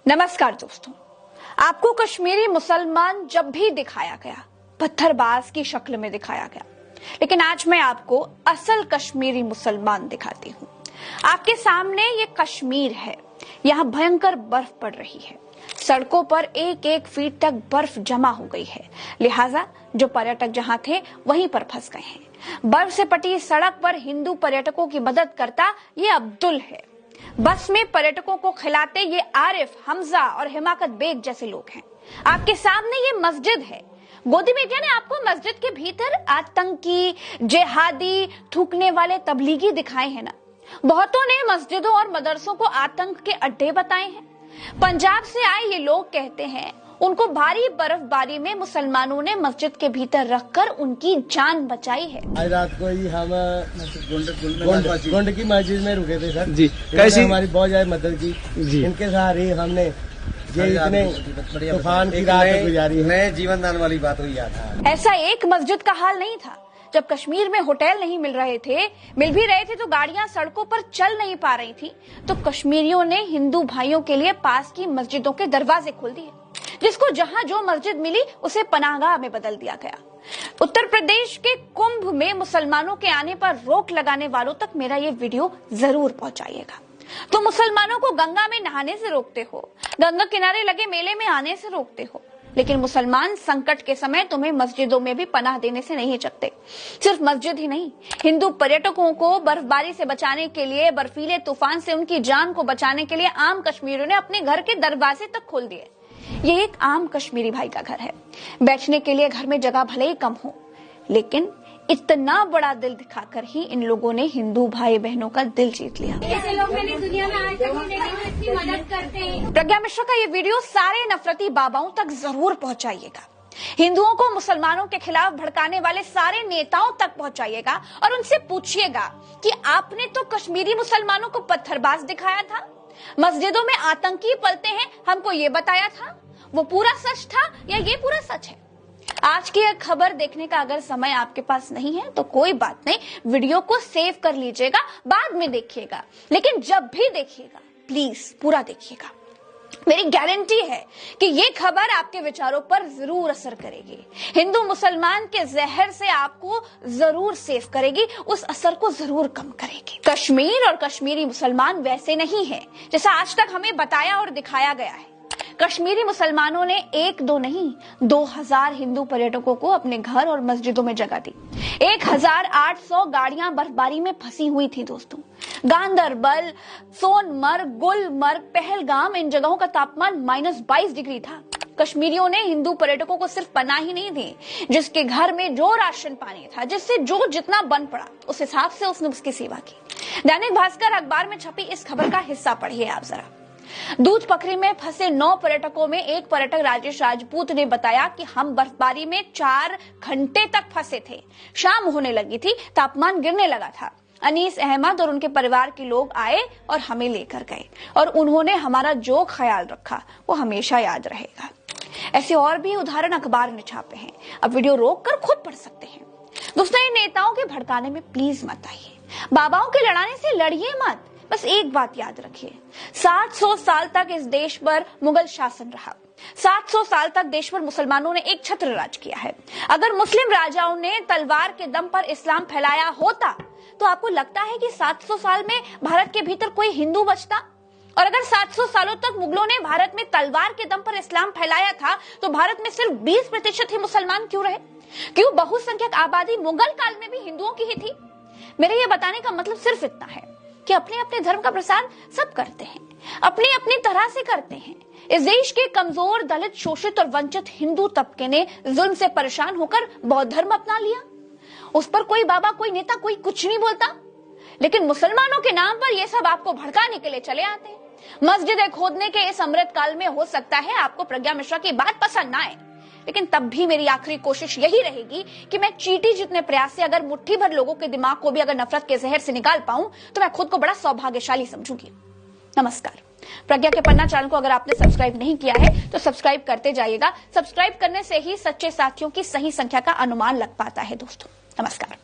नमस्कार दोस्तों, आपको कश्मीरी मुसलमान जब भी दिखाया गया पत्थरबाज की शक्ल में दिखाया गया, लेकिन आज मैं आपको असल कश्मीरी मुसलमान दिखाती हूँ। आपके सामने ये कश्मीर है, यहाँ भयंकर बर्फ पड़ रही है, सड़कों पर 1-1 फीट तक बर्फ जमा हो गई है, लिहाजा जो पर्यटक जहाँ थे वहीं पर फंस गए हैं। बर्फ से पटी सड़क पर हिंदू पर्यटकों की मदद करता ये अब्दुल है। बस में पर्यटकों को खिलाते ये आरिफ, हमजा और हिमाकत बेग जैसे लोग हैं। आपके सामने ये मस्जिद है। गोदी मीडिया ने आपको मस्जिद के भीतर आतंकी, जिहादी, थूकने वाले तबलीगी दिखाए हैं ना। बहुतों ने मस्जिदों और मदरसों को आतंक के अड्डे बताए हैं। पंजाब से आए ये लोग कहते हैं उनको भारी बर्फबारी में मुसलमानों ने मस्जिद के भीतर रखकर उनकी जान बचाई है। आज रात को ही हम गोंड की मस्जिद में रुके थे सर जी। कैसी हमारी बहुत ज्यादा मदद की जी। इनके सहारे ही हमने ये इतने तूफान की रात गुजारी है। नए जीवन दान वाली बात हुई था। ऐसा एक मस्जिद का हाल नहीं था। जब कश्मीर में होटल नहीं मिल रहे थे, मिल भी रहे थे तो गाड़ियां सड़कों पर चल नहीं पा रही थी, तो कश्मीरियों ने हिंदू भाइयों के लिए पास की मस्जिदों के दरवाजे खोल दिए। जिसको जहां जो मस्जिद मिली उसे पनाहगाह में बदल दिया गया। उत्तर प्रदेश के कुंभ में मुसलमानों के आने पर रोक लगाने वालों तक मेरा ये वीडियो जरूर पहुंचाइएगा। तो मुसलमानों को गंगा में नहाने से रोकते हो, गंगा किनारे लगे मेले में आने से रोकते हो, लेकिन मुसलमान संकट के समय तुम्हें मस्जिदों में भी पनाह देने से नहीं हिचकते। सिर्फ मस्जिद ही नहीं, हिंदू पर्यटकों को बर्फबारी से बचाने के लिए, बर्फीले तूफान से उनकी जान को बचाने के लिए आम कश्मीरियों ने अपने घर के दरवाजे तक खोल दिए। ये एक आम कश्मीरी भाई का घर है। बैठने के लिए घर में जगह भले ही कम हो, लेकिन इतना बड़ा दिल दिखाकर ही इन लोगों ने हिंदू भाई बहनों का दिल जीत लिया। ऐसे लोग मैंने दुनिया में आज तक नहीं देखे जो इतनी मदद करते हैं। प्रज्ञा मिश्रा का ये वीडियो सारे नफरती बाबाओं तक जरूर पहुंचाइएगा। हिंदुओं को मुसलमानों के खिलाफ भड़काने वाले सारे नेताओं तक पहुंचाइएगा और उनसे पूछिएगा कि आपने तो कश्मीरी मुसलमानों को पत्थरबाज दिखाया था, मस्जिदों में आतंकी पलते हैं हमको ये बताया था, वो पूरा सच था या ये पूरा सच है? आज की यह खबर देखने का अगर समय आपके पास नहीं है तो कोई बात नहीं, वीडियो को सेव कर लीजिएगा, बाद में देखिएगा, लेकिन जब भी देखिएगा प्लीज पूरा देखिएगा। मेरी गारंटी है कि ये खबर आपके विचारों पर जरूर असर करेगी, हिंदू मुसलमान के जहर से आपको जरूर सेव करेगी, उस असर को जरूर कम करेगी। कश्मीर और कश्मीरी मुसलमान वैसे नहीं है जैसा आज तक हमें बताया और दिखाया गया है। कश्मीरी मुसलमानों ने 1-2 नहीं 2000 हिंदू पर्यटकों को अपने घर और मस्जिदों में जगह दी। 1800 गाड़ियां बर्फबारी में फंसी हुई थी दोस्तों। गांदरबल, सोनमर्ग, गुलमर्ग, पहलगाम, इन जगहों का तापमान -22 डिग्री था। कश्मीरियों ने हिंदू पर्यटकों को सिर्फ पनाह ही नहीं दी, जिसके घर में जो राशन पानी था, जिससे जो जितना बन पड़ा उस हिसाब से उसने उसकी सेवा की। दैनिक भास्कर अखबार में छपी इस खबर का हिस्सा पढ़िए आप जरा। दूध पखरी में फंसे 9 पर्यटकों में एक पर्यटक राजेश राजपूत ने बताया कि हम बर्फबारी में 4 घंटे तक फंसे थे। शाम होने लगी थी, तापमान गिरने लगा था। अनीस अहमद और उनके परिवार के लोग आए और हमें लेकर गए, और उन्होंने हमारा जो ख्याल रखा वो हमेशा याद रहेगा। ऐसे और भी उदाहरण अखबार ने छापे हैं, अब वीडियो रोक कर खुद पढ़ सकते हैं। दोस्तों, इन नेताओं के भड़काने में प्लीज मत आइए। बाबाओं के लड़ाने से लड़िए मत। बस एक बात याद रखिए, 700 साल तक इस देश पर मुगल शासन रहा। 700 साल तक देश पर मुसलमानों ने एक छत्र राज किया है। अगर मुस्लिम राजाओं ने तलवार के दम पर इस्लाम फैलाया होता तो आपको लगता है कि 700 साल में भारत के भीतर कोई हिंदू बचता? और अगर 700 सालों तक मुगलों ने भारत में तलवार के दम पर इस्लाम फैलाया था तो भारत में सिर्फ 20% ही मुसलमान क्यों रहे? क्यों बहुसंख्यक आबादी मुगल काल में भी हिंदुओं की ही थी? मेरे ये बताने का मतलब सिर्फ इतना है कि अपने अपने धर्म का प्रसार सब करते हैं, अपनी अपनी तरह से करते हैं। इस देश के कमजोर, दलित, शोषित और वंचित हिंदू तबके ने जुल्म से परेशान होकर बौद्ध धर्म अपना लिया। उस पर कोई बाबा, कोई नेता, कोई कुछ नहीं बोलता, लेकिन मुसलमानों के नाम पर ये सब आपको भड़काने के लिए चले आते हैं। मस्जिदें खोदने के इस अमृत काल में हो सकता है आपको प्रज्ञा मिश्रा की बात पसंद ना आए, लेकिन तब भी मेरी आखिरी कोशिश यही रहेगी कि मैं चींटी जितने प्रयास से अगर मुट्ठी भर लोगों के दिमाग को भी अगर नफरत के जहर से निकाल पाऊं तो मैं खुद को बड़ा सौभाग्यशाली समझूंगी। नमस्कार। प्रज्ञा के पन्ना चैनल को अगर आपने सब्सक्राइब नहीं किया है तो सब्सक्राइब करते जाइएगा। सब्सक्राइब करने से ही सच्चे साथियों की सही संख्या का अनुमान लग पाता है दोस्तों। नमस्कार।